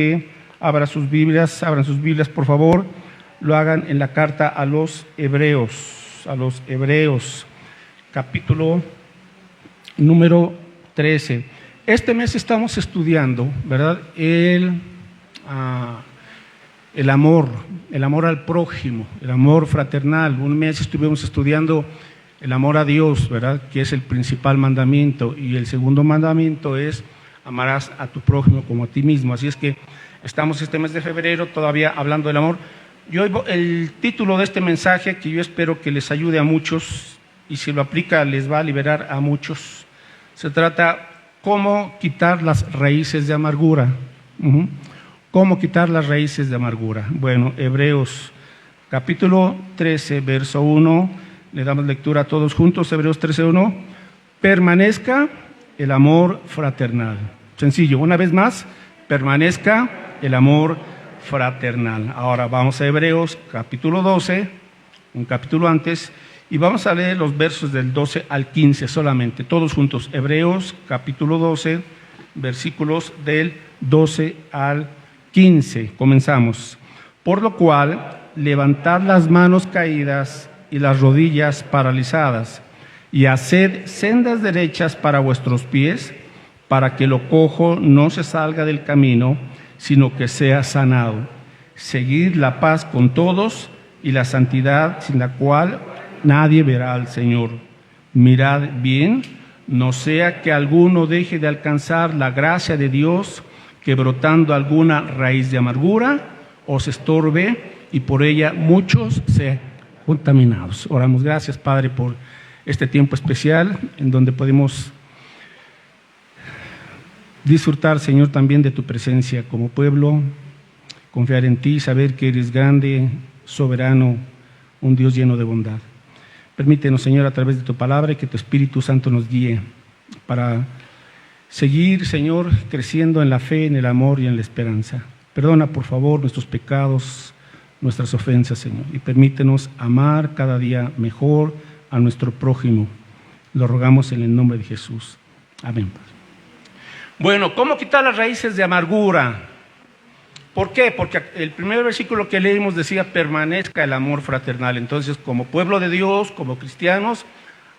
que abran sus Biblias, por favor, lo hagan en la carta a los Hebreos, capítulo número 13. Este mes estamos estudiando, ¿verdad?, el amor al prójimo, el amor fraternal. Un mes estuvimos estudiando el amor a Dios, ¿verdad?, que es el principal mandamiento, y el segundo mandamiento es amarás a tu prójimo como a ti mismo. Así es que estamos este mes de febrero todavía hablando del amor. El título de este mensaje, que yo espero que les ayude a muchos, y si lo aplica les va a liberar a muchos, se trata cómo quitar las raíces de amargura. ¿Cómo quitar las raíces de amargura? Bueno, Hebreos capítulo 13, verso 1, le damos lectura a todos juntos. Hebreos 13:1, permanezca el amor fraternal. Sencillo, una vez más, permanezca el amor fraternal. Ahora vamos a Hebreos capítulo 12, un capítulo antes, y vamos a leer los versos del 12 al 15 solamente, todos juntos. Hebreos capítulo 12, versículos del 12 al 15. Comenzamos. Por lo cual, levantad las manos caídas y las rodillas paralizadas, y haced sendas derechas para vuestros pies, para que lo cojo no se salga del camino, sino que sea sanado. Seguid la paz con todos y la santidad, sin la cual nadie verá al Señor. Mirad bien, no sea que alguno deje de alcanzar la gracia de Dios, que brotando alguna raíz de amargura os estorbe, y por ella muchos sean contaminados. Oramos. Gracias, Padre, por este tiempo especial en donde podemos disfrutar, Señor, también de tu presencia como pueblo, confiar en ti, saber que eres grande, soberano, un Dios lleno de bondad. Permítenos, Señor, a través de tu palabra, que tu Espíritu Santo nos guíe para seguir, Señor, creciendo en la fe, en el amor y en la esperanza. Perdona, por favor, nuestros pecados, nuestras ofensas, Señor, y permítenos amar cada día mejor a nuestro prójimo. Lo rogamos en el nombre de Jesús. Amén. Bueno, ¿cómo quitar las raíces de amargura? ¿Por qué? Porque el primer versículo que leímos decía, permanezca el amor fraternal. Entonces, como pueblo de Dios, como cristianos,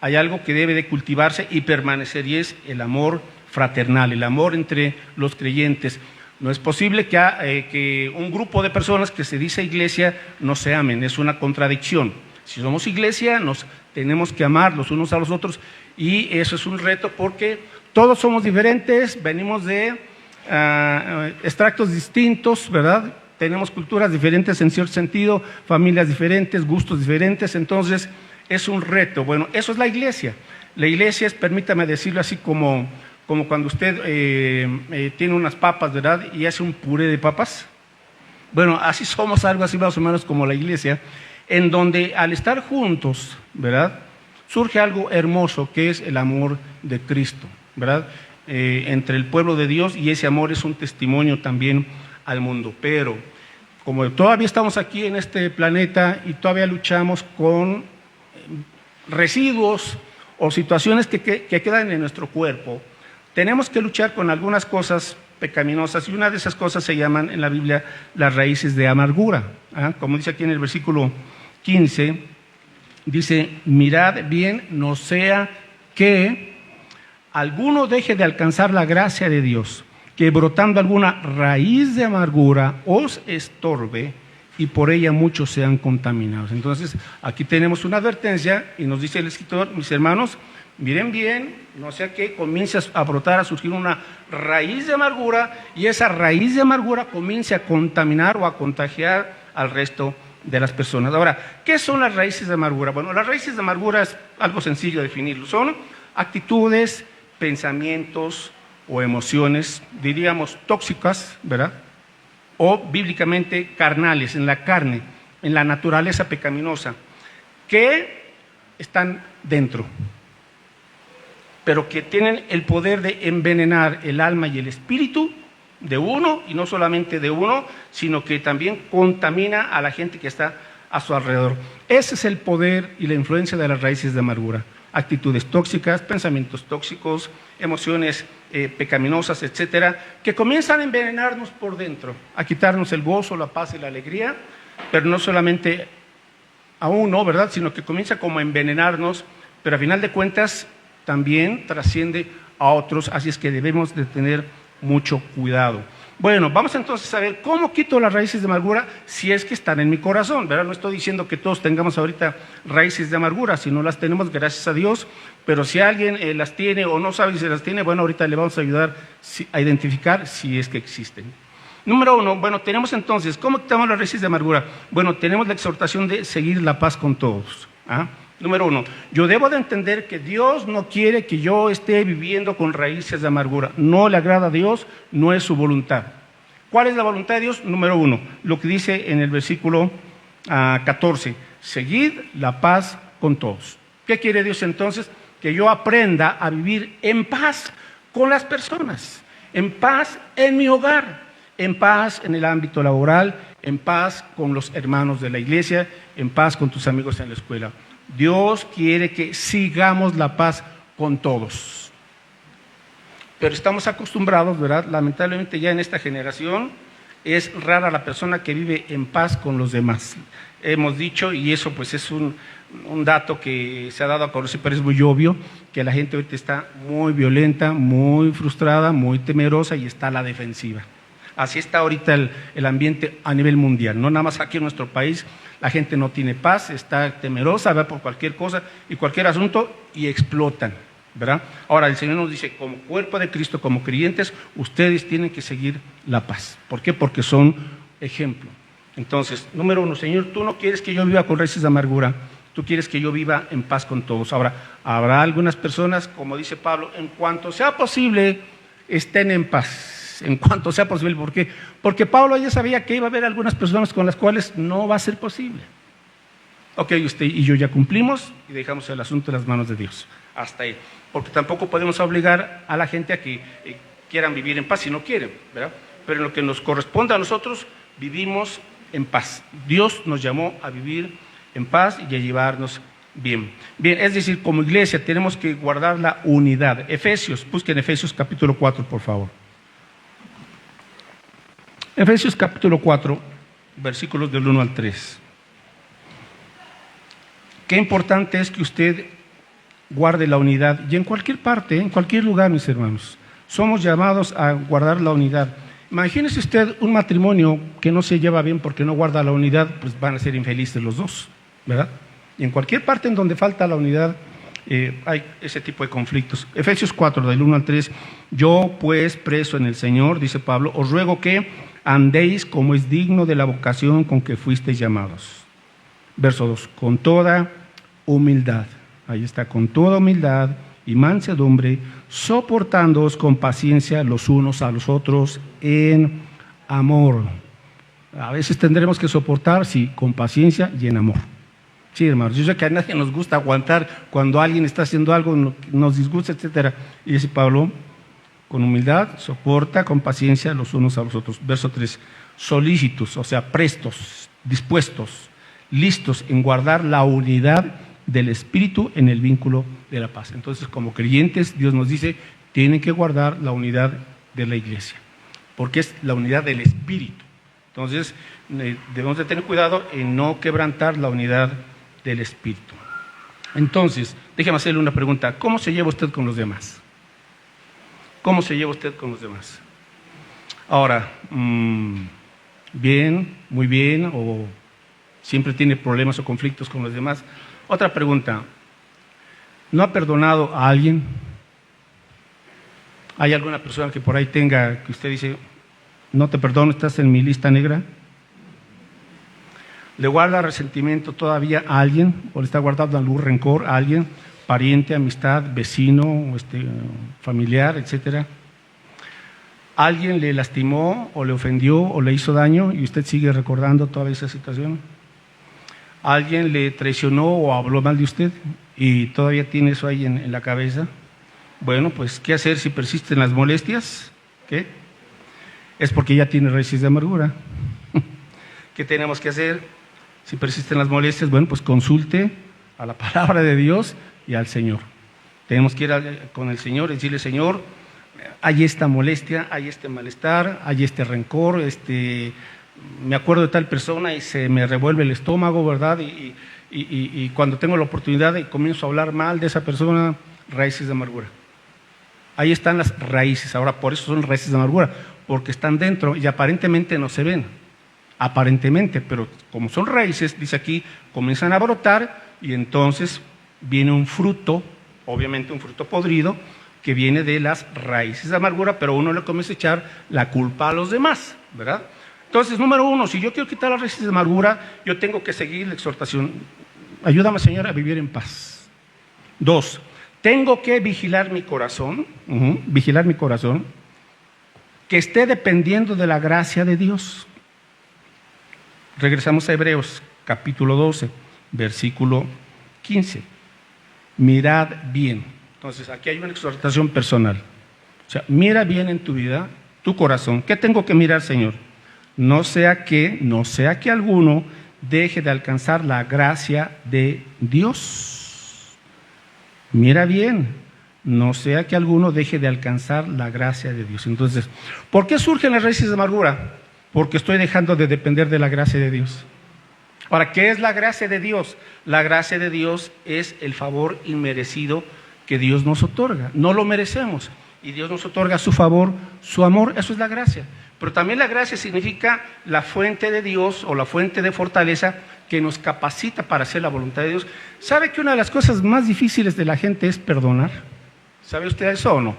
hay algo que debe de cultivarse y permanecer, y es el amor fraternal, el amor entre los creyentes. No es posible que un grupo de personas que se dice iglesia no se amen, es una contradicción. Si somos iglesia, nos tenemos que amar los unos a los otros, y eso es un reto porque todos somos diferentes, venimos de extractos distintos, ¿verdad? Tenemos culturas diferentes en cierto sentido, familias diferentes, gustos diferentes, entonces es un reto. Bueno, eso es la iglesia. La iglesia es, permítame decirlo así, como cuando usted tiene unas papas, ¿verdad?, y hace un puré de papas. Bueno, así somos, algo así más o menos como la iglesia, en donde al estar juntos, ¿verdad?, surge algo hermoso que es el amor de Cristo, ¿verdad?, entre el pueblo de Dios, y ese amor es un testimonio también al mundo. Pero como todavía estamos aquí en este planeta y todavía luchamos con residuos o situaciones que quedan en nuestro cuerpo, tenemos que luchar con algunas cosas pecaminosas, y una de esas cosas se llaman en la Biblia las raíces de amargura. Como dice aquí en el versículo 15, dice, mirad bien, no sea que alguno deje de alcanzar la gracia de Dios, que brotando alguna raíz de amargura os estorbe, y por ella muchos sean contaminados. Entonces, aquí tenemos una advertencia, y nos dice el escritor, mis hermanos, miren bien, no sea que comience a brotar, a surgir una raíz de amargura, y esa raíz de amargura comience a contaminar o a contagiar al resto de las personas. Ahora, ¿qué son las raíces de amargura? Bueno, las raíces de amargura es algo sencillo de definirlo. Son actitudes, pensamientos o emociones, diríamos, tóxicas, ¿verdad?, o bíblicamente carnales, en la carne, en la naturaleza pecaminosa, que están dentro, pero que tienen el poder de envenenar el alma y el espíritu de uno, y no solamente de uno, sino que también contamina a la gente que está a su alrededor. Ese es el poder y la influencia de las raíces de amargura. actitudes tóxicas, pensamientos tóxicos, emociones pecaminosas, etcétera, que comienzan a envenenarnos por dentro, a quitarnos el gozo, la paz y la alegría, pero no solamente a uno, ¿verdad?, sino que comienza como a envenenarnos, pero a final de cuentas también trasciende a otros, así es que debemos de tener mucho cuidado. Bueno, vamos entonces a ver cómo quito las raíces de amargura si es que están en mi corazón, ¿verdad? No estoy diciendo que todos tengamos ahorita raíces de amargura, si no las tenemos, gracias a Dios, pero si alguien las tiene o no sabe si las tiene, bueno, ahorita le vamos a ayudar a identificar si es que existen. Número 1, bueno, tenemos entonces, ¿cómo quitamos las raíces de amargura? Bueno, tenemos la exhortación de seguir la paz con todos. Número 1, yo debo de entender que Dios no quiere que yo esté viviendo con raíces de amargura. No le agrada a Dios, no es su voluntad. ¿Cuál es la voluntad de Dios? Número 1, lo que dice en el versículo 14, seguid la paz con todos. ¿Qué quiere Dios entonces? Que yo aprenda a vivir en paz con las personas, en paz en mi hogar, en paz en el ámbito laboral, en paz con los hermanos de la iglesia, en paz con tus amigos en la escuela. Dios quiere que sigamos la paz con todos. Pero estamos acostumbrados, ¿verdad? Lamentablemente ya en esta generación es rara la persona que vive en paz con los demás. Hemos dicho, y eso pues es un dato que se ha dado a conocer, pero es muy obvio, que la gente ahorita está muy violenta, muy frustrada, muy temerosa y está a la defensiva. Así está ahorita el ambiente a nivel mundial, no nada más aquí en nuestro país. La gente no tiene paz, está temerosa, va por cualquier cosa y cualquier asunto y explotan, ¿verdad? Ahora el Señor nos dice, como cuerpo de Cristo, como creyentes, ustedes tienen que seguir la paz. ¿Por qué? Porque son ejemplo. Entonces, número 1, Señor, tú no quieres que yo viva con raíces de amargura, tú quieres que yo viva en paz con todos. Ahora, habrá algunas personas, como dice Pablo, en cuanto sea posible, estén en paz. En cuanto sea posible, ¿por qué? Porque Pablo ya sabía que iba a haber algunas personas con las cuales no va a ser posible. Ok, usted y yo ya cumplimos y dejamos el asunto en las manos de Dios. Hasta ahí. Porque tampoco podemos obligar a la gente a que quieran vivir en paz si no quieren, ¿verdad? Pero en lo que nos corresponde a nosotros, vivimos en paz. Dios nos llamó a vivir en paz y a llevarnos bien. Bien, es decir, como iglesia tenemos que guardar la unidad. Efesios, busquen Efesios capítulo 4, por favor. Efesios capítulo 4, versículos del 1 al 3. Qué importante es que usted guarde la unidad, y en cualquier parte, en cualquier lugar, mis hermanos, somos llamados a guardar la unidad. Imagínese usted un matrimonio que no se lleva bien porque no guarda la unidad, pues van a ser infelices los dos, ¿verdad? Y en cualquier parte en donde falta la unidad, hay ese tipo de conflictos. Efesios 4, del 1 al 3, yo pues preso en el Señor, dice Pablo, os ruego que andéis como es digno de la vocación con que fuisteis llamados. Verso 2, con toda humildad, ahí está, con toda humildad y mansedumbre, soportándoos con paciencia los unos a los otros en amor. A veces tendremos que soportar, sí, con paciencia y en amor. Sí, hermanos, yo sé que a nadie nos gusta aguantar cuando alguien está haciendo algo, nos disgusta, etcétera. Y dice Pablo, con humildad, soporta con paciencia los unos a los otros. Verso 3, solícitos, o sea, prestos, dispuestos, listos en guardar la unidad del Espíritu en el vínculo de la paz. Entonces, como creyentes, Dios nos dice, tienen que guardar la unidad de la iglesia, porque es la unidad del Espíritu. Entonces, debemos de tener cuidado en no quebrantar la unidad del Espíritu. Entonces, déjeme hacerle una pregunta, ¿cómo se lleva usted con los demás? ¿Cómo se lleva usted con los demás? Ahora, bien, muy bien, o siempre tiene problemas o conflictos con los demás. Otra pregunta, ¿no ha perdonado a alguien? ¿Hay alguna persona que por ahí tenga, que usted dice, no te perdono, estás en mi lista negra? ¿Le guarda resentimiento todavía a alguien? ¿O le está guardando algún rencor a alguien? Pariente, amistad, vecino, familiar, etcétera. ¿Alguien le lastimó o le ofendió o le hizo daño y usted sigue recordando toda esa situación? ¿Alguien le traicionó o habló mal de usted y todavía tiene eso ahí en la cabeza? Bueno, pues, ¿qué hacer si persisten las molestias? ¿Qué? Es porque ya tiene raíces de amargura. ¿Qué tenemos que hacer? Si persisten las molestias, bueno, pues consulte a la palabra de Dios y al Señor. Tenemos que ir con el Señor y decirle: Señor, hay esta molestia, hay este malestar, hay este rencor, me acuerdo de tal persona y se me revuelve el estómago, ¿verdad? Y cuando tengo la oportunidad y comienzo a hablar mal de esa persona, raíces de amargura. Ahí están las raíces. Ahora, por eso son raíces de amargura, porque están dentro y aparentemente no se ven. Aparentemente, pero como son raíces, dice aquí, comienzan a brotar y entonces viene un fruto, obviamente un fruto podrido, que viene de las raíces de amargura, pero uno le comienza a echar la culpa a los demás, ¿verdad? Entonces, número uno, si yo quiero quitar las raíces de amargura, yo tengo que seguir la exhortación. Ayúdame, Señor, a vivir en paz. 2, tengo que vigilar mi corazón, que esté dependiendo de la gracia de Dios. Regresamos a Hebreos, capítulo 12, versículo 15. Mirad bien. Entonces, aquí hay una exhortación personal. O sea, mira bien en tu vida, tu corazón. ¿Qué tengo que mirar, Señor? No sea que alguno deje de alcanzar la gracia de Dios. Mira bien, no sea que alguno deje de alcanzar la gracia de Dios. Entonces, ¿por qué surgen las raíces de amargura? Porque estoy dejando de depender de la gracia de Dios. Ahora, ¿qué es la gracia de Dios? La gracia de Dios es el favor inmerecido que Dios nos otorga. No lo merecemos y Dios nos otorga su favor, su amor. Eso es la gracia. Pero también la gracia significa la fuente de Dios o la fuente de fortaleza que nos capacita para hacer la voluntad de Dios. ¿Sabe que una de las cosas más difíciles de la gente es perdonar? ¿Sabe usted eso o no?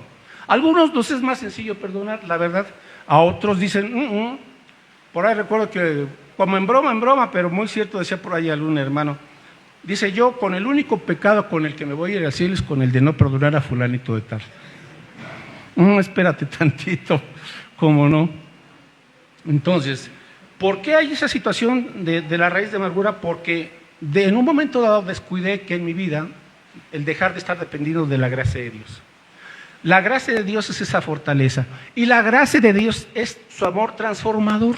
A algunos nos es más sencillo perdonar, la verdad. A otros dicen, Por ahí recuerdo que, como en broma, pero muy cierto, decía por ahí algún hermano, dice: yo con el único pecado con el que me voy a ir al cielo es con el de no perdonar a fulanito de tal. Espérate tantito, ¿cómo no? Entonces, ¿por qué hay esa situación de la raíz de amargura? Porque en un momento dado descuidé que en mi vida el dejar de estar dependiendo de la gracia de Dios. La gracia de Dios es esa fortaleza y la gracia de Dios es su amor transformador.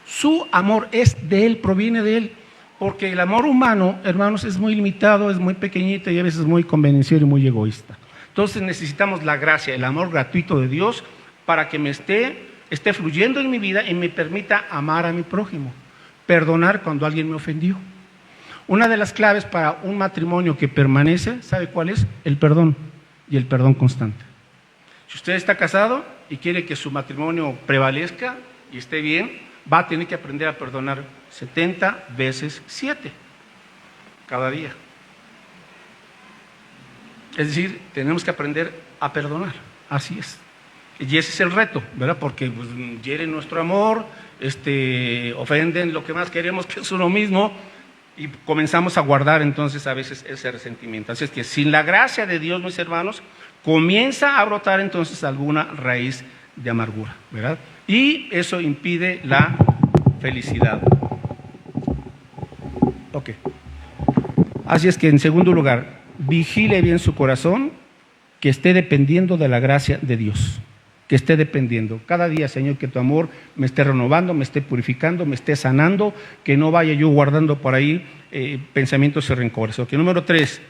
Su amor es de Él, proviene de Él, porque el amor humano, hermanos, es muy limitado, es muy pequeñito y a veces muy convenenciero y muy egoísta. Entonces necesitamos la gracia, el amor gratuito de Dios para que me esté fluyendo en mi vida y me permita amar a mi prójimo, perdonar cuando alguien me ofendió. Una de las claves para un matrimonio que permanece, ¿sabe cuál es? El perdón y el perdón constante. Si usted está casado y quiere que su matrimonio prevalezca y esté bien, va a tener que aprender a perdonar 70 veces 7 cada día. Es decir, tenemos que aprender a perdonar, así es. Y ese es el reto, ¿verdad? Porque hieren nuestro amor, ofenden lo que más queremos, que es uno mismo, y comenzamos a guardar entonces a veces ese resentimiento. Así es que sin la gracia de Dios, mis hermanos, comienza a brotar entonces alguna raíz de amargura, ¿verdad? Y eso impide la felicidad. Ok. Así es que, en segundo lugar, vigile bien su corazón, que esté dependiendo de la gracia de Dios. Que esté dependiendo. Cada día, Señor, que tu amor me esté renovando, me esté purificando, me esté sanando, que no vaya yo guardando por ahí pensamientos y rencores. Ok. Número 3,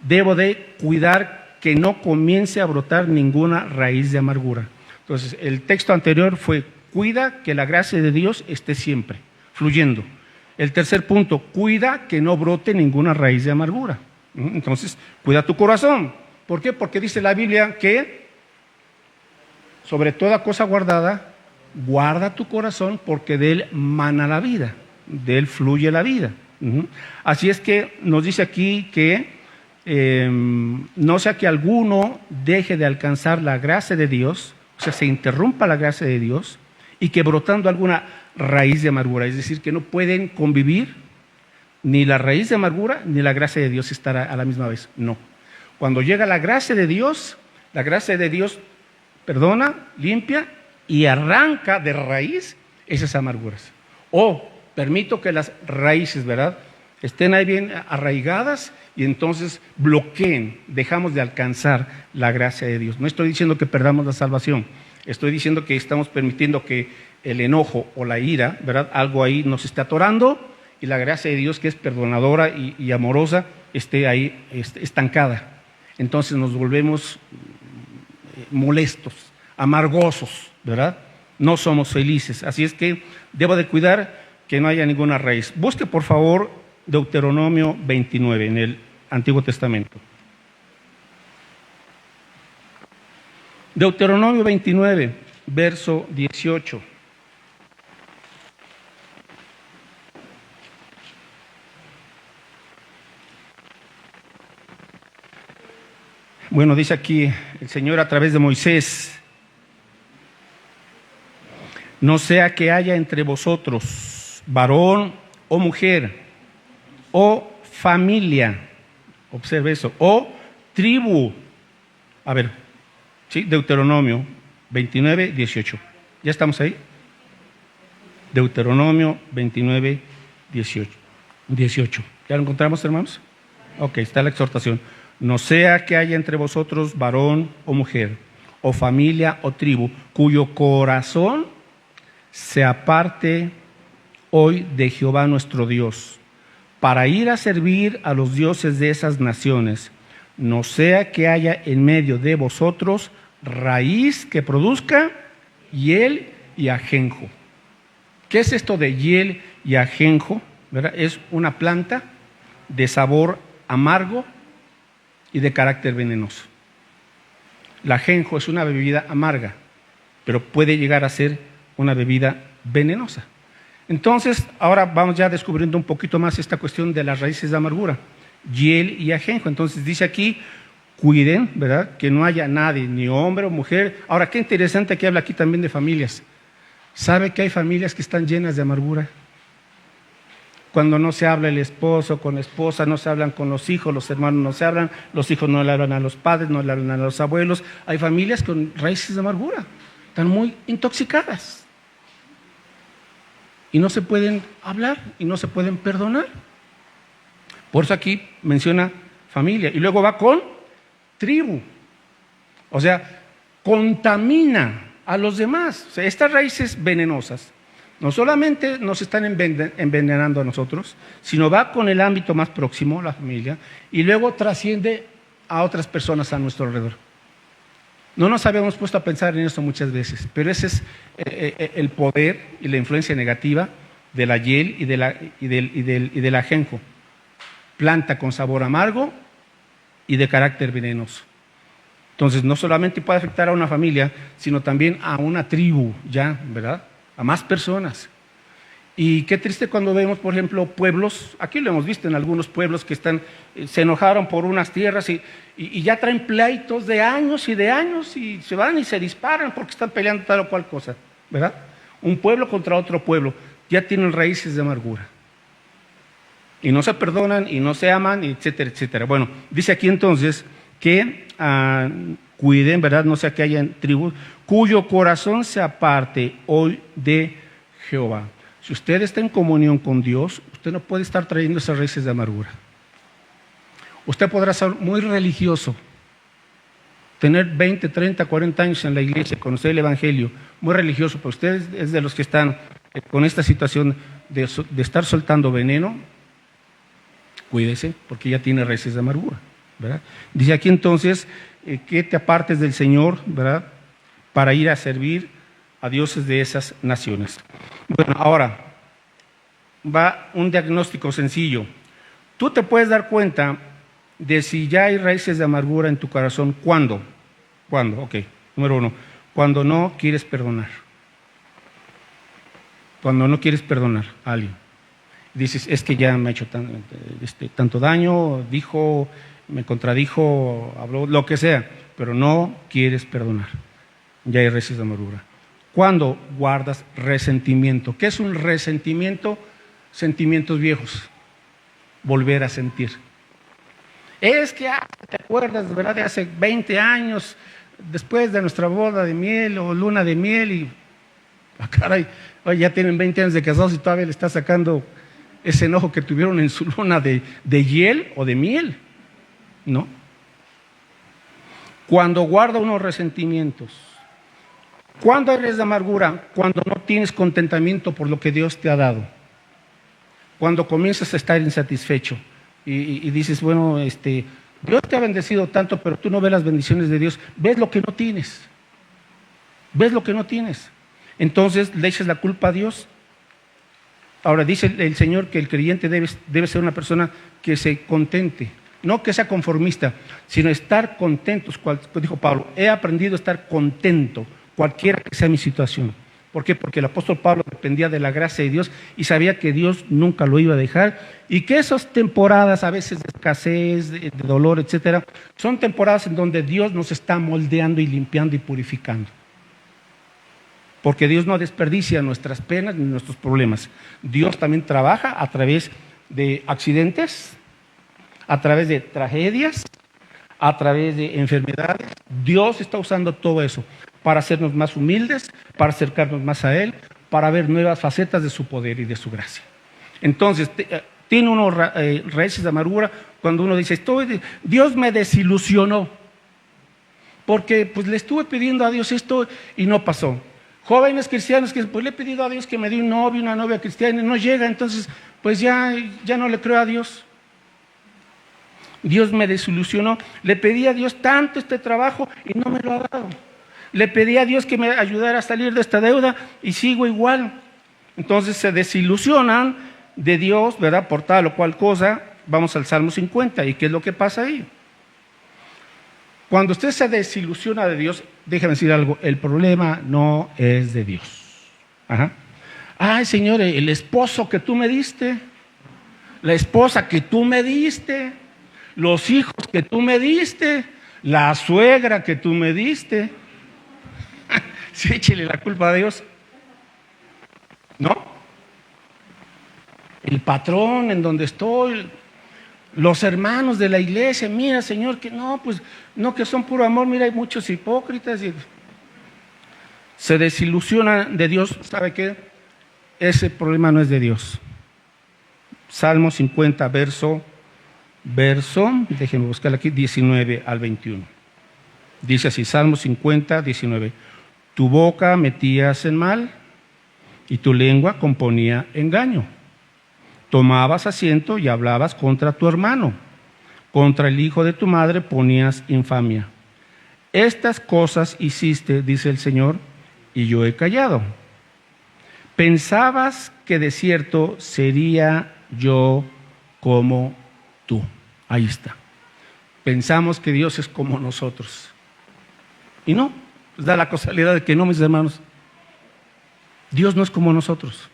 debo de cuidar que no comience a brotar ninguna raíz de amargura. Entonces, el texto anterior fue: cuida que la gracia de Dios esté siempre fluyendo. El tercer punto: cuida que no brote ninguna raíz de amargura. Entonces, cuida tu corazón. ¿Por qué? Porque dice la Biblia que sobre toda cosa guardada, guarda tu corazón, porque de él mana la vida, de él fluye la vida. Así es que nos dice aquí que no sea que alguno deje de alcanzar la gracia de Dios, o sea, se interrumpa la gracia de Dios, y que brotando alguna raíz de amargura, es decir, que no pueden convivir ni la raíz de amargura ni la gracia de Dios estar a la misma vez. No. Cuando llega la gracia de Dios perdona, limpia y arranca de raíz esas amarguras. O permito que las raíces, ¿verdad?, estén ahí bien arraigadas y entonces bloqueen, dejamos de alcanzar la gracia de Dios. No estoy diciendo que perdamos la salvación, estoy diciendo que estamos permitiendo que el enojo o la ira, ¿verdad?, algo ahí nos esté atorando y la gracia de Dios, que es perdonadora y amorosa, esté ahí estancada. Entonces nos volvemos molestos, amargosos, ¿verdad? No somos felices. Así es que debo de cuidar que no haya ninguna raíz. Busque, por favor, Deuteronomio 29 en el Antiguo Testamento. Deuteronomio 29, verso 18. Bueno, dice aquí el Señor a través de Moisés: no sea que haya entre vosotros varón o mujer, o familia, observe eso, o tribu. A ver, ¿sí? Deuteronomio 29, 18. ¿Ya estamos ahí? Deuteronomio 29, 18. ¿Ya lo encontramos, hermanos? Ok, está la exhortación. No sea que haya entre vosotros varón o mujer, o familia o tribu, cuyo corazón se aparte hoy de Jehová nuestro Dios, para ir a servir a los dioses de esas naciones. No sea que haya en medio de vosotros raíz que produzca hiel y ajenjo. ¿Qué es esto de hiel y ajenjo? ¿Verdad? Es una planta de sabor amargo y de carácter venenoso. El ajenjo es una bebida amarga, pero puede llegar a ser una bebida venenosa. Entonces, ahora vamos ya descubriendo un poquito más esta cuestión de las raíces de amargura, hiel y ajenjo. Entonces dice aquí, cuiden, ¿verdad?, que no haya nadie, ni hombre o mujer. Ahora, qué interesante que habla aquí también de familias. ¿Sabe que hay familias que están llenas de amargura? Cuando no se habla el esposo con la esposa, no se hablan con los hijos, los hermanos no se hablan, los hijos no le hablan a los padres, no le hablan a los abuelos. Hay familias con raíces de amargura, están muy intoxicadas. Y no se pueden hablar y no se pueden perdonar. Por eso aquí menciona familia. Y luego va con tribu. O sea, contamina a los demás. O sea, estas raíces venenosas no solamente nos están envenenando a nosotros, sino va con el ámbito más próximo, la familia, y luego trasciende a otras personas a nuestro alrededor. No nos habíamos puesto a pensar en esto muchas veces, pero ese es el poder y la influencia negativa de la hiel y del ajenjo. Planta con sabor amargo y de carácter venenoso. Entonces, no solamente puede afectar a una familia, sino también a una tribu, ya, ¿verdad?, a más personas. Y qué triste cuando vemos, por ejemplo, pueblos, aquí lo hemos visto en algunos pueblos que se enojaron por unas tierras y ya traen pleitos de años y se van y se disparan porque están peleando tal o cual cosa, ¿verdad? Un pueblo contra otro pueblo, ya tienen raíces de amargura. Y no se perdonan y no se aman, etcétera, etcétera. Bueno, dice aquí entonces que cuiden, ¿verdad? No sea que haya tribus cuyo corazón se aparte hoy de Jehová. Si usted está en comunión con Dios, usted no puede estar trayendo esas raíces de amargura. Usted podrá ser muy religioso, tener 20, 30, 40 años en la iglesia, conocer el Evangelio, muy religioso, pero usted es de los que están con esta situación de estar soltando veneno. Cuídese, porque ya tiene raíces de amargura, ¿verdad? Dice aquí entonces que te apartes del Señor, ¿verdad?, para ir a servir a dioses de esas naciones. Bueno, ahora va un diagnóstico sencillo. Tú te puedes dar cuenta de si ya hay raíces de amargura en tu corazón. ¿Cuándo? ¿Cuándo? Ok, número 1, cuando no quieres perdonar. Cuando no quieres perdonar a alguien. Dices, es que ya me ha hecho tanto daño, dijo, me contradijo, habló, lo que sea, pero no quieres perdonar. Ya hay raíces de amargura. ¿Cuándo guardas resentimiento? ¿Qué es un resentimiento? Sentimientos viejos. Volver a sentir. Es que te acuerdas, ¿verdad?, de hace 20 años, después de nuestra boda de miel o luna de miel, y caray, ya tienen 20 años de casados y todavía le está sacando ese enojo que tuvieron en su luna de hiel o de miel, ¿no? Cuando guarda unos resentimientos. ¿Cuándo eres de amargura? Cuando no tienes contentamiento por lo que Dios te ha dado. Cuando comienzas a estar insatisfecho y dices, bueno, Dios te ha bendecido tanto, pero tú no ves las bendiciones de Dios, ves lo que no tienes. Ves lo que no tienes. Entonces le echas la culpa a Dios. Ahora dice el Señor que el creyente debe ser una persona que se contente, no que sea conformista, sino estar contentos. Pues dijo Pablo, he aprendido a estar contento, cualquiera que sea mi situación. ¿Por qué? Porque el apóstol Pablo dependía de la gracia de Dios y sabía que Dios nunca lo iba a dejar y que esas temporadas a veces de escasez, de dolor, etcétera, son temporadas en donde Dios nos está moldeando y limpiando y purificando. Porque Dios no desperdicia nuestras penas ni nuestros problemas. Dios también trabaja a través de accidentes, a través de tragedias, a través de enfermedades. Dios está usando todo eso para hacernos más humildes, para acercarnos más a Él, para ver nuevas facetas de su poder y de su gracia. Entonces, tiene uno raíces de amargura cuando uno dice, Dios me desilusionó, porque pues le estuve pidiendo a Dios esto y no pasó. Jóvenes cristianos que pues le he pedido a Dios que me dé un novio, una novia cristiana y no llega, entonces pues ya no le creo a Dios. Dios me desilusionó. Le pedí a Dios tanto este trabajo y no me lo ha dado. Le pedí a Dios que me ayudara a salir de esta deuda y sigo igual. Entonces se desilusionan de Dios, ¿verdad? Por tal o cual cosa. Vamos al Salmo 50. ¿Y qué es lo que pasa ahí? Cuando usted se desilusiona de Dios, déjame decir algo, el problema no es de Dios. Ajá. Ay, Señor, el esposo que tú me diste, la esposa que tú me diste, los hijos que tú me diste, la suegra que tú me diste. Sí, échele la culpa a Dios. ¿No? El patrón en donde estoy, los hermanos de la iglesia, mira, Señor, que no, pues no, que son puro amor, mira, hay muchos hipócritas y se desilusionan de Dios. ¿Sabe qué? Ese problema no es de Dios. Salmo 50, verso, déjenme buscar aquí, 19 al 21. Dice así, Salmo 50, 19. Tu boca metías en mal y tu lengua componía engaño. Tomabas asiento y hablabas contra tu hermano. Contra el hijo de tu madre ponías infamia. Estas cosas hiciste, dice el Señor, y yo he callado. Pensabas que de cierto sería yo como tú. Ahí está. Pensamos que Dios es como nosotros. Y no, pues da la casualidad de que no, mis hermanos. Dios no es como nosotros.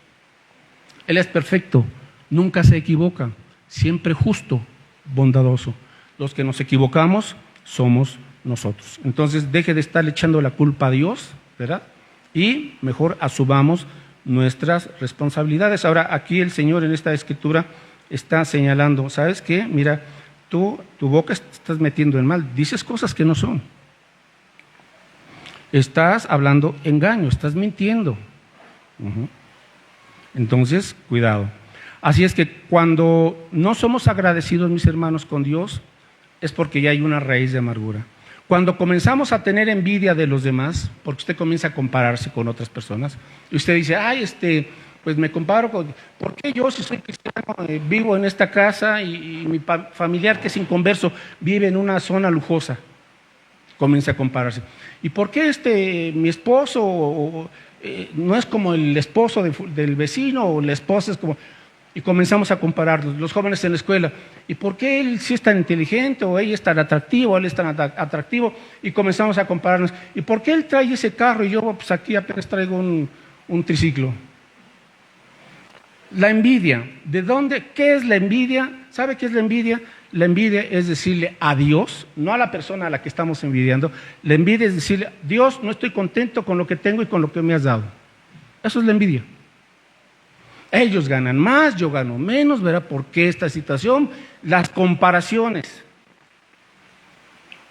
Él es perfecto, nunca se equivoca, siempre justo, bondadoso. Los que nos equivocamos somos nosotros. Entonces, deje de estarle echando la culpa a Dios, ¿verdad? Y mejor asumamos nuestras responsabilidades. Ahora, aquí el Señor en esta escritura está señalando, ¿sabes qué? Mira, tu boca estás metiendo en mal, dices cosas que no son. Estás hablando engaño, estás mintiendo. Entonces, cuidado. Así es que cuando no somos agradecidos, mis hermanos, con Dios, es porque ya hay una raíz de amargura. Cuando comenzamos a tener envidia de los demás, porque usted comienza a compararse con otras personas, y usted dice, ay, pues me comparo con, ¿por qué yo, si soy cristiano, vivo en esta casa y mi familiar que es inconverso vive en una zona lujosa? Comienza a compararse. ¿Y por qué mi esposo no es como el esposo del vecino, o la esposa es como... Y comenzamos a compararnos, los jóvenes en la escuela. ¿Y por qué él sí es tan inteligente, o ella es tan atractivo, él es tan atractivo? Y comenzamos a compararnos. ¿Y por qué él trae ese carro y yo pues aquí apenas traigo un triciclo? La envidia. ¿De dónde? ¿Qué es la envidia? ¿Sabe qué es la envidia? La envidia es decirle a Dios, no a la persona a la que estamos envidiando. La envidia es decirle, Dios, no estoy contento con lo que tengo y con lo que me has dado. Eso es la envidia. Ellos ganan más, yo gano menos, ¿verdad? ¿Por qué esta situación? Las comparaciones.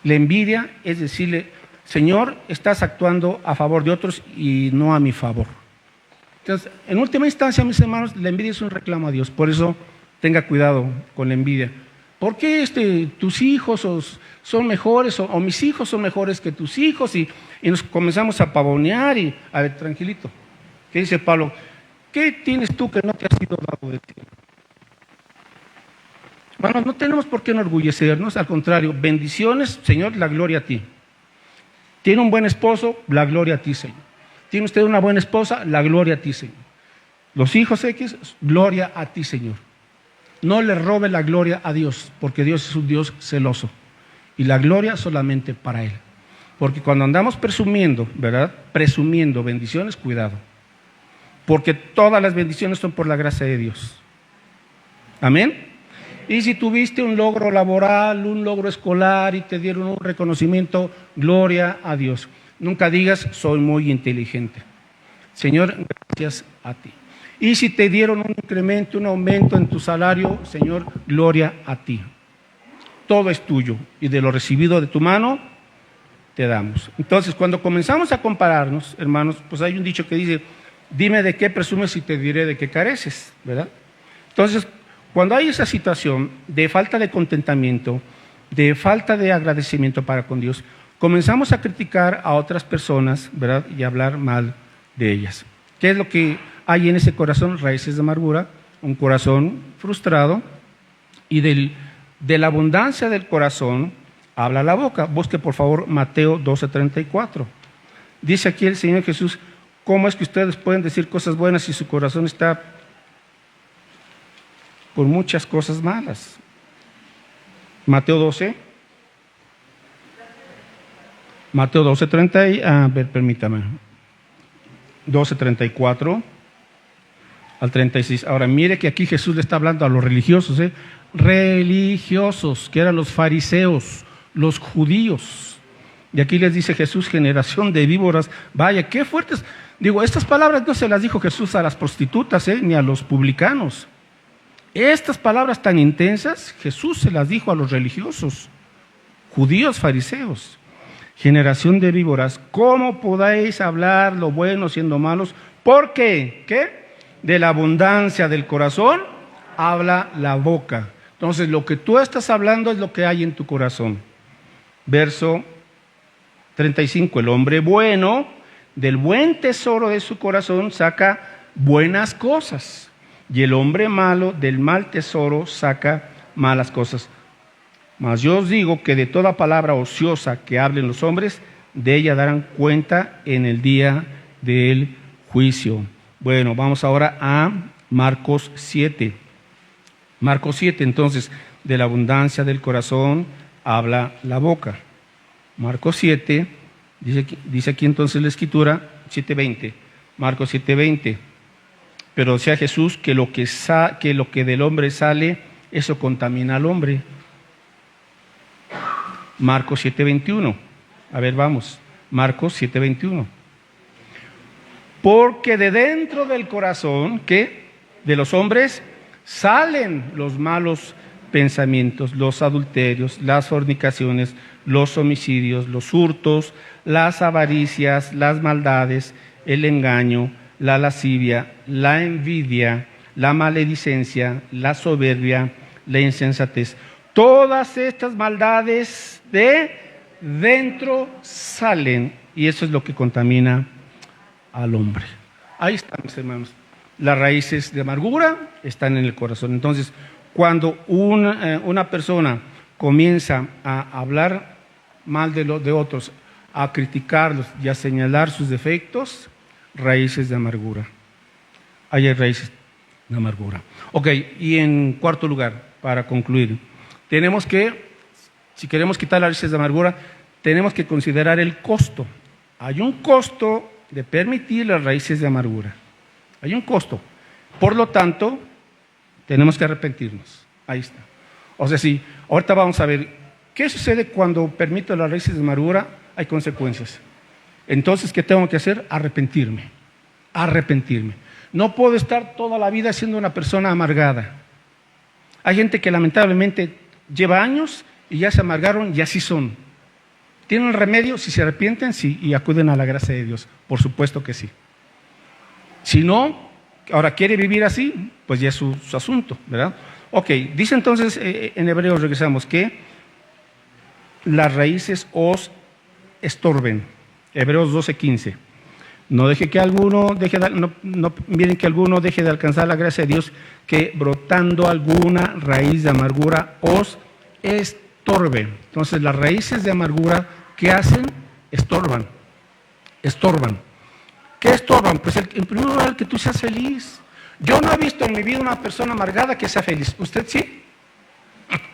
La envidia es decirle, Señor, estás actuando a favor de otros y no a mi favor. Entonces, en última instancia, mis hermanos, la envidia es un reclamo a Dios. Por eso, tenga cuidado con la envidia. ¿Por qué tus hijos son mejores o mis hijos son mejores que tus hijos? Y nos comenzamos a pavonear y, a ver, tranquilito. ¿Qué dice Pablo? ¿Qué tienes tú que no te ha sido dado de ti? Hermanos, no tenemos por qué enorgullecernos, al contrario, bendiciones, Señor, la gloria a ti. Tiene un buen esposo, la gloria a ti, Señor. Tiene usted una buena esposa, la gloria a ti, Señor. Los hijos X, gloria a ti, Señor. No le robe la gloria a Dios, porque Dios es un Dios celoso. Y la gloria solamente para Él. Porque cuando andamos presumiendo, ¿verdad? Presumiendo bendiciones, cuidado. Porque todas las bendiciones son por la gracia de Dios. Amén. Y si tuviste un logro laboral, un logro escolar y te dieron un reconocimiento, gloria a Dios. Nunca digas, soy muy inteligente. Señor, gracias a ti. Y si te dieron un incremento, un aumento en tu salario, Señor, gloria a ti. Todo es tuyo y de lo recibido de tu mano te damos. Entonces, cuando comenzamos a compararnos, hermanos, pues hay un dicho que dice, dime de qué presumes y te diré de qué careces, ¿verdad? Entonces, cuando hay esa situación de falta de contentamiento, de falta de agradecimiento para con Dios, comenzamos a criticar a otras personas, ¿verdad? Y a hablar mal de ellas. ¿Qué es lo que hay en ese corazón? Raíces de amargura, un corazón frustrado, y de la abundancia del corazón habla la boca. Busque por favor Mateo 12:34. Dice aquí el Señor Jesús, ¿cómo es que ustedes pueden decir cosas buenas si su corazón está por muchas cosas malas? Mateo 12. Mateo 12:30, a ver, permítame. 12:34 al 36. Ahora mire que aquí Jesús le está hablando a los religiosos, religiosos, que eran los fariseos, los judíos. Y aquí les dice Jesús, generación de víboras. Vaya, qué fuertes. Digo, estas palabras no se las dijo Jesús a las prostitutas, ni a los publicanos. Estas palabras tan intensas, Jesús se las dijo a los religiosos, judíos, fariseos. Generación de víboras, ¿cómo podéis hablar lo bueno siendo malos? ¿Por qué? ¿Qué? De la abundancia del corazón habla la boca. Entonces, lo que tú estás hablando es lo que hay en tu corazón. Verso 35, el hombre bueno, del buen tesoro de su corazón saca buenas cosas, y el hombre malo, del mal tesoro saca malas cosas. Mas yo os digo que de toda palabra ociosa que hablen los hombres, de ella darán cuenta en el día del juicio. Bueno, vamos ahora a Marcos 7. Marcos 7, entonces, de la abundancia del corazón habla la boca. Marcos 7, dice aquí entonces la Escritura, 7:20. Marcos 7:20. Pero sea Jesús que lo que del hombre sale, eso contamina al hombre. Marcos 7:21. A ver, vamos. Marcos 7:21. Porque de dentro del corazón, ¿qué? De los hombres salen los malos pensamientos, los adulterios, las fornicaciones, los homicidios, los hurtos, las avaricias, las maldades, el engaño, la lascivia, la envidia, la maledicencia, la soberbia, la insensatez. Todas estas maldades de dentro salen, y eso es lo que contamina al hombre. Ahí están, mis hermanos. Las raíces de amargura están en el corazón. Entonces, cuando una persona comienza a hablar mal de otros, a criticarlos y a señalar sus defectos, raíces de amargura. Ahí hay raíces de amargura. Ok, y en cuarto lugar, para concluir, tenemos que, si queremos quitar las raíces de amargura, tenemos que considerar el costo. Hay un costo de permitir las raíces de amargura. Hay un costo. Por lo tanto, tenemos que arrepentirnos. Ahí está. O sea, sí, ahorita vamos a ver qué sucede cuando permito las raíces de amargura. Hay consecuencias. Entonces, ¿qué tengo que hacer? Arrepentirme. Arrepentirme. No puedo estar toda la vida siendo una persona amargada. Hay gente que lamentablemente lleva años y ya se amargaron y así son. ¿Tienen remedio? Si se arrepienten, sí, y acuden a la gracia de Dios. Por supuesto que sí. Si no, ahora quiere vivir así, pues ya es su asunto, ¿verdad? Ok, dice entonces en Hebreos, regresamos, que las raíces os estorben. Hebreos 12:15. No deje que alguno deje de, no miren que alguno deje de alcanzar la gracia de Dios, que brotando alguna raíz de amargura os estorbe. Entonces las raíces de amargura, ¿qué hacen? Estorban. ¿Qué estorban? Pues en primer lugar, que tú seas feliz. Yo no he visto en mi vida una persona amargada que sea feliz. ¿Usted sí?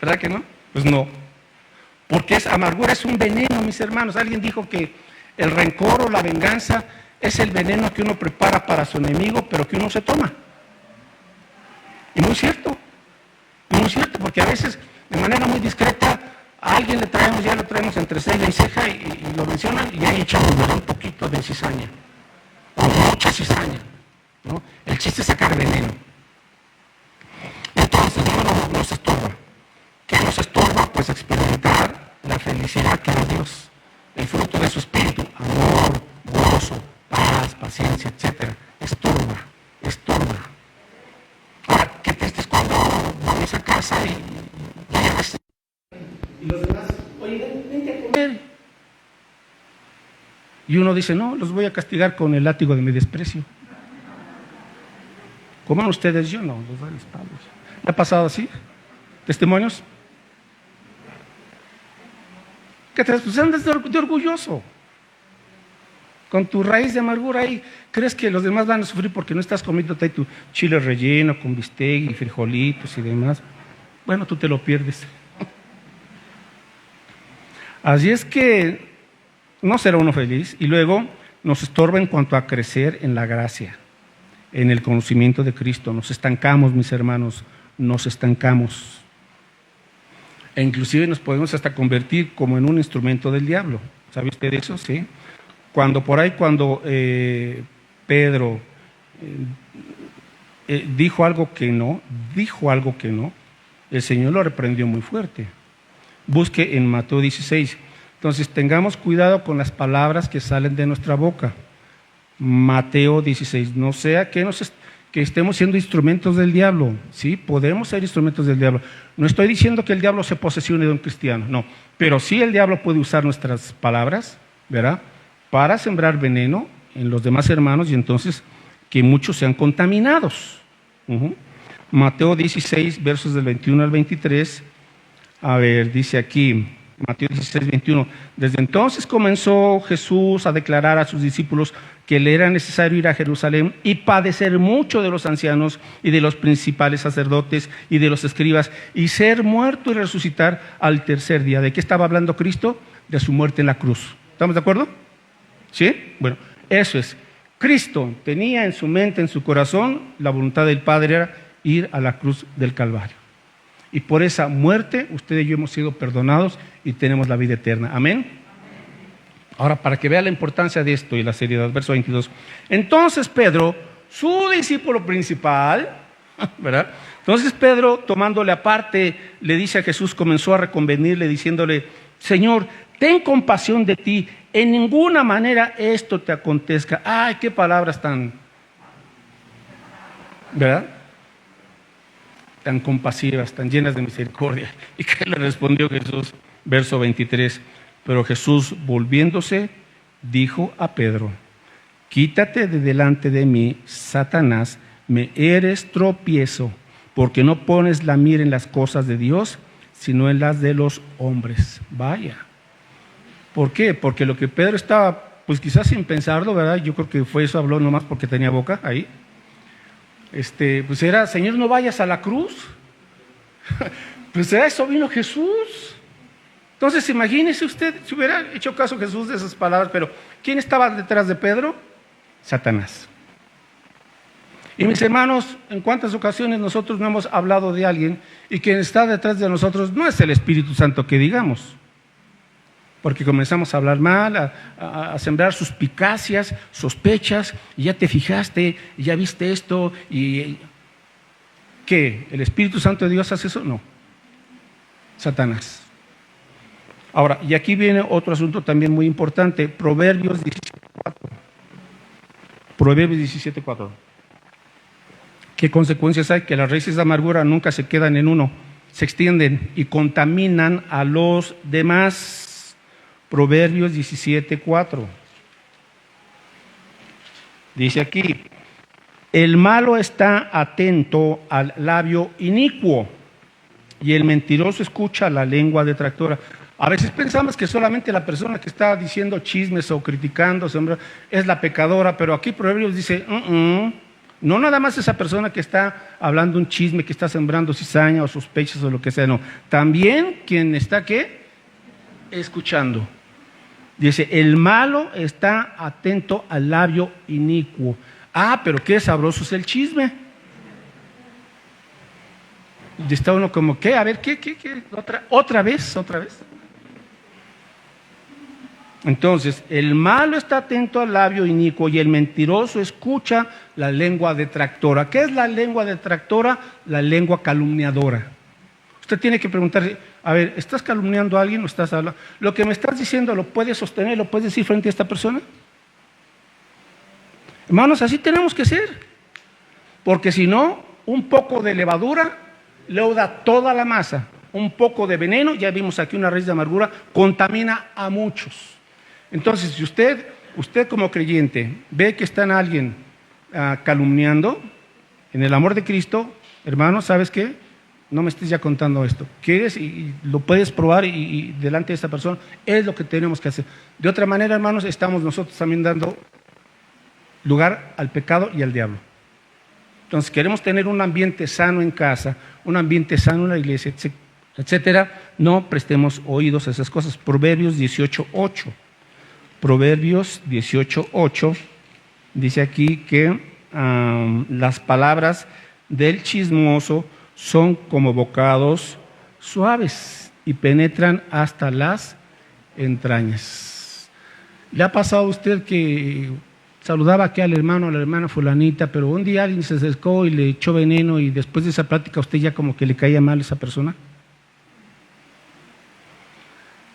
¿Verdad que no? Pues no. Porque amargura es un veneno, mis hermanos. Alguien dijo que el rencor o la venganza es el veneno que uno prepara para su enemigo, pero que uno se toma. Y muy cierto, porque a veces, de manera muy discreta, a alguien ya lo traemos entre ceja y ceja y lo mencionan y ahí echamos un poquito de cizaña, o mucha cizaña, ¿no? El chiste es sacar veneno. Entonces, no nos estorba. ¿Qué nos estorba? Pues experimentar la felicidad que da Dios, el fruto de su espíritu, amor, gozo, paz, paciencia, etc. Estorba. Ahora, qué triste es cuando vienes a casa y los demás, oye, vente a comer. Y uno dice, no, los voy a castigar con el látigo de mi desprecio. Coman ustedes, yo no, los doy los palos. ¿Le ha pasado así? ¿Testimonios? ¿Qué te pues andas de orgulloso? Con tu raíz de amargura ahí, ¿crees que los demás van a sufrir porque no estás comiendo tu chile relleno con bistec y frijolitos y demás? Bueno, tú te lo pierdes. Así es que no será uno feliz y luego nos estorba en cuanto a crecer en la gracia, en el conocimiento de Cristo. Nos estancamos, mis hermanos, nos estancamos. E inclusive nos podemos hasta convertir como en un instrumento del diablo. ¿Sabe usted eso? Sí. Cuando Pedro dijo algo que no, el Señor lo reprendió muy fuerte. Busque en Mateo 16. Entonces tengamos cuidado con las palabras que salen de nuestra boca. Mateo 16. No sea que estemos siendo instrumentos del diablo. Sí, podemos ser instrumentos del diablo. No estoy diciendo que el diablo se posesione de un cristiano, no. Pero sí el diablo puede usar nuestras palabras, ¿verdad?, para sembrar veneno en los demás hermanos y entonces que muchos sean contaminados. Mateo 16, versos del 21 al 23. A ver, dice aquí, Mateo 16, 21. Desde entonces comenzó Jesús a declarar a sus discípulos que le era necesario ir a Jerusalén y padecer mucho de los ancianos y de los principales sacerdotes y de los escribas y ser muerto y resucitar al tercer día. ¿De qué estaba hablando Cristo? De su muerte en la cruz. ¿Estamos de acuerdo? ¿Sí? Bueno, eso es. Cristo tenía en su mente, en su corazón, la voluntad del Padre era ir a la cruz del Calvario. Y por esa muerte, usted y yo hemos sido perdonados y tenemos la vida eterna. ¿Amén? Ahora, para que vea la importancia de esto y la seriedad, verso 22. Entonces Pedro, su discípulo principal, ¿verdad? Entonces Pedro, tomándole aparte, le dice a Jesús, comenzó a reconvenirle, diciéndole, Señor, ten compasión de ti, en ninguna manera esto te acontezca. Ay, qué palabras tan, ¿verdad?, tan compasivas, tan llenas de misericordia. ¿Y qué le respondió Jesús? Verso 23. Pero Jesús, volviéndose, dijo a Pedro, quítate de delante de mí, Satanás, me eres tropiezo, porque no pones la mira en las cosas de Dios, sino en las de los hombres. Vaya. ¿Por qué? Porque lo que Pedro estaba, pues quizás sin pensarlo, ¿verdad? Yo creo que fue eso, habló nomás porque tenía boca ahí. Pues era, Señor, no vayas a la cruz. Pues a eso vino Jesús. Entonces imagínese usted, si hubiera hecho caso Jesús de esas palabras, pero ¿quién estaba detrás de Pedro? Satanás. Y mis hermanos, en cuántas ocasiones nosotros no hemos hablado de alguien y quien está detrás de nosotros no es el Espíritu Santo que digamos, porque comenzamos a hablar mal, a sembrar suspicacias, sospechas, y ya te fijaste, y ya viste esto, y ¿qué? ¿El Espíritu Santo de Dios hace eso? No, Satanás. Ahora, y aquí viene otro asunto también muy importante, Proverbios 17:4. Proverbios 17:4. ¿Qué consecuencias hay? Que las raíces de amargura nunca se quedan en uno, se extienden y contaminan a los demás. Proverbios 17:4. Dice aquí, el malo está atento al labio inicuo y el mentiroso escucha la lengua detractora. A veces pensamos que solamente la persona que está diciendo chismes o criticando es la pecadora, pero aquí Proverbios dice, no nada más esa persona que está hablando un chisme, que está sembrando cizaña o sospechas o lo que sea, no. También quien está, ¿qué? Escuchando. Dice, el malo está atento al labio inicuo. Pero qué sabroso es el chisme. Y está uno como, ¿qué? A ver, ¿qué? ¿Otra vez? Entonces, el malo está atento al labio inicuo y el mentiroso escucha la lengua detractora. ¿Qué es la lengua detractora? La lengua calumniadora. Usted tiene que preguntarse, a ver, ¿estás calumniando a alguien o estás hablando? ¿Lo que me estás diciendo lo puedes sostener, lo puedes decir frente a esta persona? Hermanos, así tenemos que ser. Porque si no, un poco de levadura leuda toda la masa. Un poco de veneno, ya vimos aquí una raíz de amargura, contamina a muchos. Entonces, si usted como creyente ve que está en alguien calumniando, en el amor de Cristo, hermano, ¿sabes qué? No me estés ya contando esto. ¿Quieres? Y lo puedes probar y delante de esta persona, es lo que tenemos que hacer. De otra manera, hermanos, estamos nosotros también dando lugar al pecado y al diablo. Entonces, queremos tener un ambiente sano en casa, un ambiente sano en la iglesia, etcétera. No prestemos oídos a esas cosas. Proverbios 18:8. Proverbios 18:8 dice aquí que las palabras del chismoso son como bocados suaves y penetran hasta las entrañas. ¿Le ha pasado a usted que saludaba aquí al hermano, a la hermana fulanita, pero un día alguien se acercó y le echó veneno y después de esa plática a usted ya como que le caía mal a esa persona?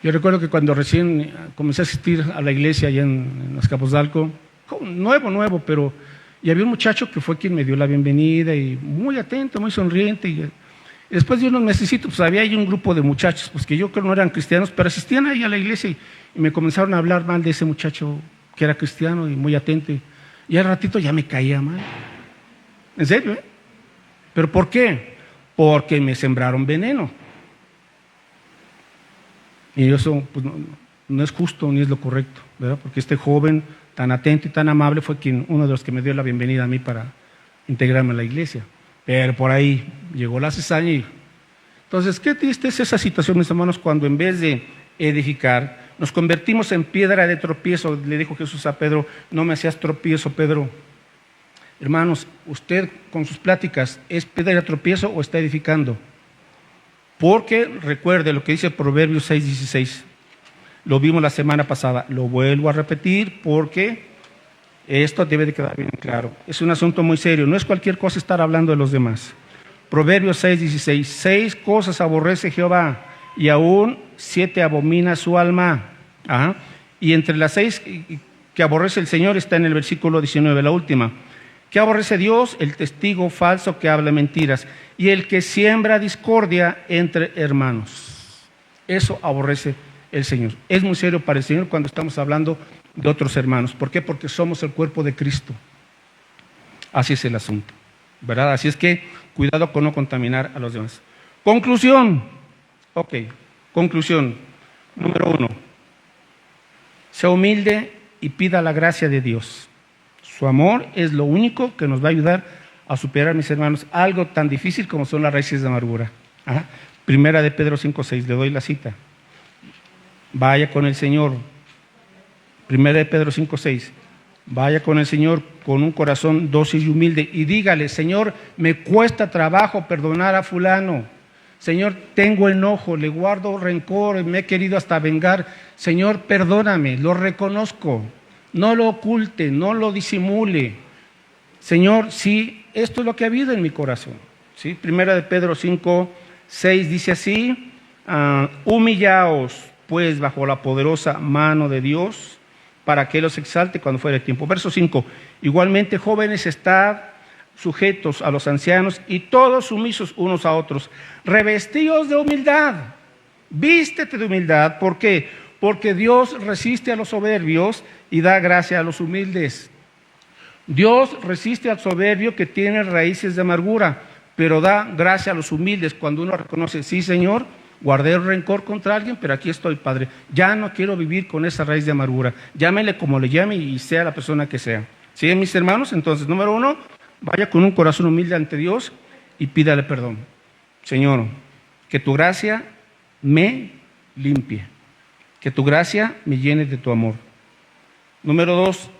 Yo recuerdo que cuando recién comencé a asistir a la iglesia allá en Azcapotzalco, nuevo, pero y había un muchacho que fue quien me dio la bienvenida y muy atento, muy sonriente. Y después de unos mesecitos, pues había ahí un grupo de muchachos, pues que yo creo no eran cristianos, pero asistían ahí a la iglesia y me comenzaron a hablar mal de ese muchacho que era cristiano y muy atento. Y al ratito ya me caía mal. ¿En serio? ¿Pero por qué? Porque me sembraron veneno. Y eso pues, no es justo ni es lo correcto, ¿verdad? Porque este joven tan atento y tan amable fue uno de los que me dio la bienvenida a mí para integrarme a la iglesia. Pero por ahí llegó la cizaña y... Entonces, qué triste es esa situación, mis hermanos, cuando en vez de edificar, nos convertimos en piedra de tropiezo. Le dijo Jesús a Pedro, no me hacías tropiezo, Pedro. Hermanos, ¿usted con sus pláticas es piedra de tropiezo o está edificando? Porque recuerde lo que dice Proverbios 6:16. Lo vimos la semana pasada, lo vuelvo a repetir porque esto debe de quedar bien claro. Es un asunto muy serio, no es cualquier cosa estar hablando de los demás. Proverbios 6:16, 6 cosas aborrece Jehová y aún 7 abomina su alma. Y entre las 6 que aborrece el Señor está en el versículo 19, la última. ¿Qué aborrece Dios? El testigo falso que habla mentiras y el que siembra discordia entre hermanos. Eso aborrece el Señor. Es muy serio para el Señor cuando estamos hablando de otros hermanos. ¿Por qué? Porque somos el cuerpo de Cristo. Así es el asunto, ¿verdad? Así es que cuidado con no contaminar a los demás. Conclusión. Conclusión. Número 1. Sea humilde y pida la gracia de Dios. Su amor es lo único que nos va a ayudar a superar, mis hermanos, algo tan difícil como son las raíces de amargura. Primera de Pedro 5:6, le doy la cita. Vaya con el Señor. Primera de Pedro 5:6. Vaya con el Señor con un corazón dócil y humilde y dígale, Señor, me cuesta trabajo perdonar a fulano. Señor, tengo enojo, le guardo rencor, me he querido hasta vengar. Señor, perdóname, lo reconozco. No lo oculte, no lo disimule. Señor, sí, esto es lo que ha habido en mi corazón. ¿Sí? Primera de Pedro 5:6 dice así, humillaos pues bajo la poderosa mano de Dios para que los exalte cuando fuere el tiempo. Verso 5, igualmente jóvenes estad sujetos a los ancianos y todos sumisos unos a otros, revestidos de humildad, vístete de humildad. ¿Por qué? Porque Dios resiste a los soberbios y da gracia a los humildes. Dios resiste al soberbio que tiene raíces de amargura, pero da gracia a los humildes. Cuando uno reconoce, sí, Señor, guardé el rencor contra alguien, pero aquí estoy, Padre. Ya no quiero vivir con esa raíz de amargura. Llámele como le llame y sea la persona que sea. ¿Sí, mis hermanos? Entonces, número 1, vaya con un corazón humilde ante Dios y pídale perdón. Señor, que tu gracia me limpie, que tu gracia me llene de tu amor. Número 2,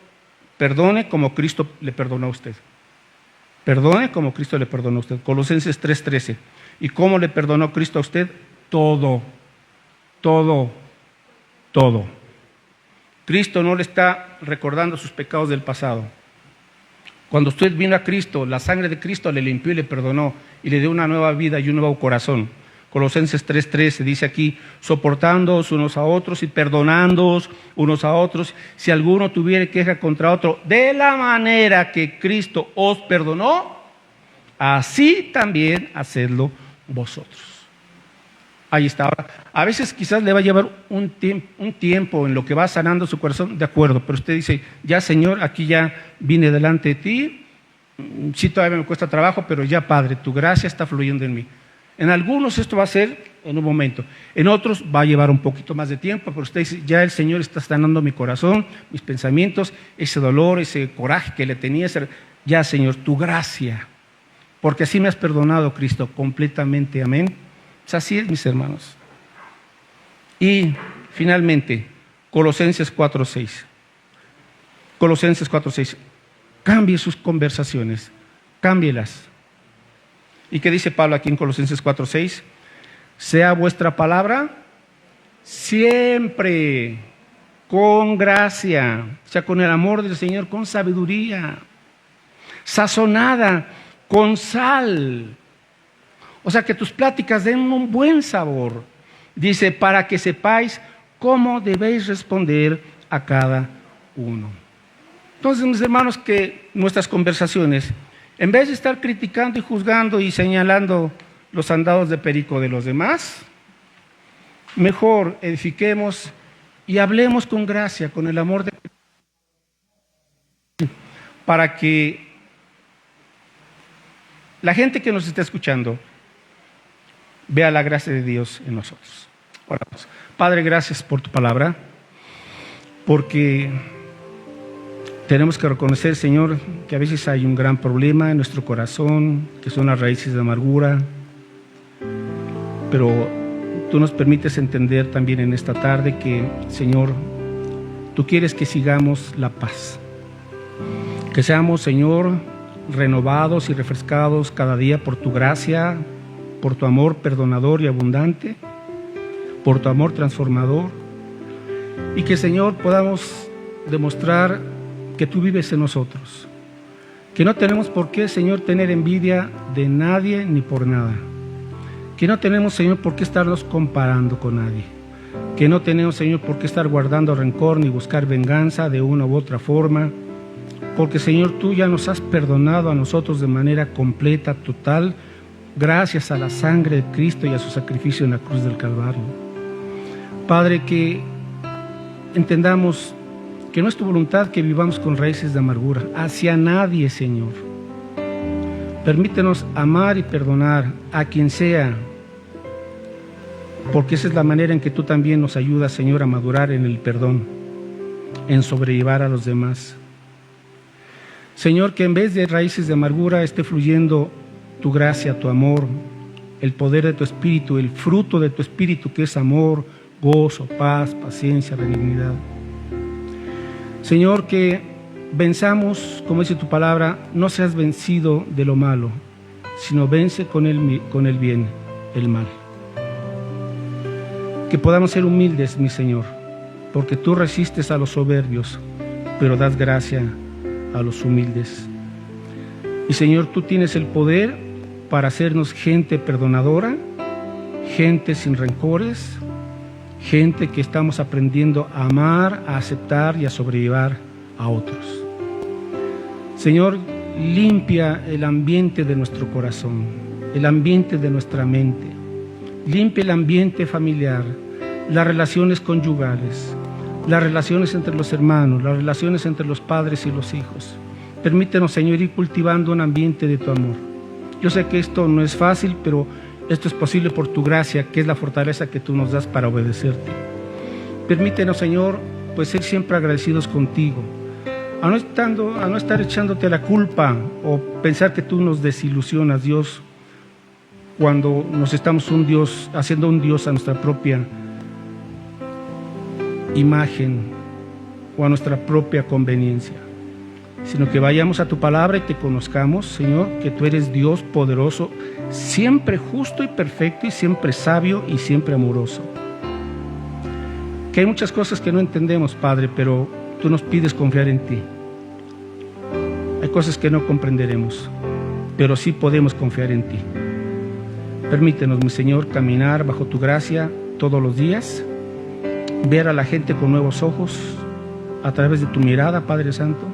perdone como Cristo le perdonó a usted. Perdone como Cristo le perdonó a usted. Colosenses 3:13. ¿Y cómo le perdonó Cristo a usted? Todo. Cristo no le está recordando sus pecados del pasado. Cuando usted vino a Cristo, la sangre de Cristo le limpió y le perdonó y le dio una nueva vida y un nuevo corazón. Colosenses 3:13 dice aquí, soportándoos unos a otros y perdonándoos unos a otros, si alguno tuviere queja contra otro, de la manera que Cristo os perdonó, así también hacedlo vosotros. Ahí está. Ahora, a veces quizás le va a llevar un tiempo en lo que va sanando su corazón, de acuerdo, pero usted dice, ya Señor, aquí ya vine delante de ti, sí todavía me cuesta trabajo, pero ya Padre, tu gracia está fluyendo en mí. En algunos esto va a ser en un momento, en otros va a llevar un poquito más de tiempo, pero usted dice, ya el Señor está sanando mi corazón, mis pensamientos, ese dolor, ese coraje que le tenía, ya Señor, tu gracia, porque así me has perdonado, Cristo, completamente, amén. Pues así es, mis hermanos. Y finalmente, Colosenses 4:6. Colosenses 4:6. Cambie sus conversaciones, cámbielas. ¿Y qué dice Pablo aquí en Colosenses 4:6? Sea vuestra palabra siempre con gracia, o sea, con el amor del Señor, con sabiduría, sazonada con sal. O sea, que tus pláticas den un buen sabor. Dice, para que sepáis cómo debéis responder a cada uno. Entonces, mis hermanos, que nuestras conversaciones, en vez de estar criticando y juzgando y señalando los andados de perico de los demás, mejor edifiquemos y hablemos con gracia, con el amor de Cristo, para que la gente que nos está escuchando vea la gracia de Dios en nosotros. Oramos. Padre, gracias por tu palabra, porque tenemos que reconocer, Señor, que a veces hay un gran problema en nuestro corazón, que son las raíces de amargura, pero tú nos permites entender también en esta tarde que, Señor, tú quieres que sigamos la paz, que seamos, Señor, renovados y refrescados cada día por tu gracia, por tu amor perdonador y abundante, por tu amor transformador, y que, Señor, podamos demostrar que tú vives en nosotros, que no tenemos por qué, Señor, tener envidia de nadie ni por nada, que no tenemos, Señor, por qué estarlos comparando con nadie, que no tenemos, Señor, por qué estar guardando rencor ni buscar venganza de una u otra forma, porque, Señor, tú ya nos has perdonado a nosotros de manera completa, total, gracias a la sangre de Cristo y a su sacrificio en la cruz del Calvario. Padre, que entendamos que no es tu voluntad que vivamos con raíces de amargura hacia nadie, Señor. Permítenos amar y perdonar a quien sea, porque esa es la manera en que tú también nos ayudas, Señor, a madurar en el perdón, en sobrellevar a los demás. Señor, que en vez de raíces de amargura esté fluyendo tu gracia, tu amor, el poder de tu Espíritu, el fruto de tu Espíritu, que es amor, gozo, paz, paciencia, benignidad. Señor, que venzamos, como dice tu palabra, no seas vencido de lo malo, sino vence con el bien, el mal. Que podamos ser humildes, mi Señor, porque tú resistes a los soberbios, pero das gracia a los humildes. Y, Señor, tú tienes el poder para hacernos gente perdonadora, gente sin rencores, gente que estamos aprendiendo a amar, a aceptar y a sobrellevar a otros. Señor, limpia el ambiente de nuestro corazón, el ambiente de nuestra mente, limpia el ambiente familiar, las relaciones conyugales, las relaciones entre los hermanos, las relaciones entre los padres y los hijos. Permítenos, Señor, ir cultivando un ambiente de tu amor. Yo sé que esto no es fácil, pero esto es posible por tu gracia, que es la fortaleza que tú nos das para obedecerte. Permítenos, Señor, pues ser siempre agradecidos contigo, a no estar echándote la culpa o pensar que tú nos desilusionas, Dios, cuando nos estamos haciendo un Dios a nuestra propia imagen o a nuestra propia conveniencia, sino que vayamos a tu palabra y te conozcamos, Señor, que tú eres Dios poderoso, siempre justo y perfecto y siempre sabio y siempre amoroso. Que hay muchas cosas que no entendemos, Padre, pero tú nos pides confiar en ti. Hay cosas que no comprenderemos, pero sí podemos confiar en ti. Permítenos, mi Señor, caminar bajo tu gracia todos los días, ver a la gente con nuevos ojos a través de tu mirada, Padre Santo.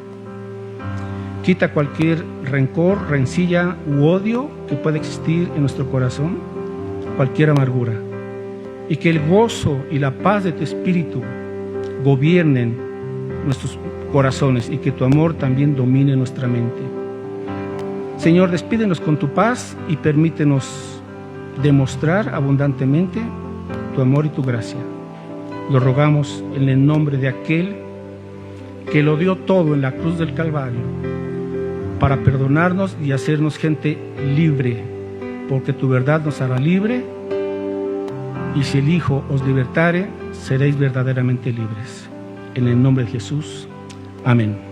Quita cualquier rencor, rencilla u odio que pueda existir en nuestro corazón, cualquier amargura, y que el gozo y la paz de tu Espíritu gobiernen nuestros corazones y que tu amor también domine nuestra mente. Señor, despídenos con tu paz y permítenos demostrar abundantemente tu amor y tu gracia. Lo rogamos en el nombre de aquel que lo dio todo en la cruz del Calvario para perdonarnos y hacernos gente libre, porque tu verdad nos hará libre, y si el Hijo os libertare, seréis verdaderamente libres. En el nombre de Jesús. Amén.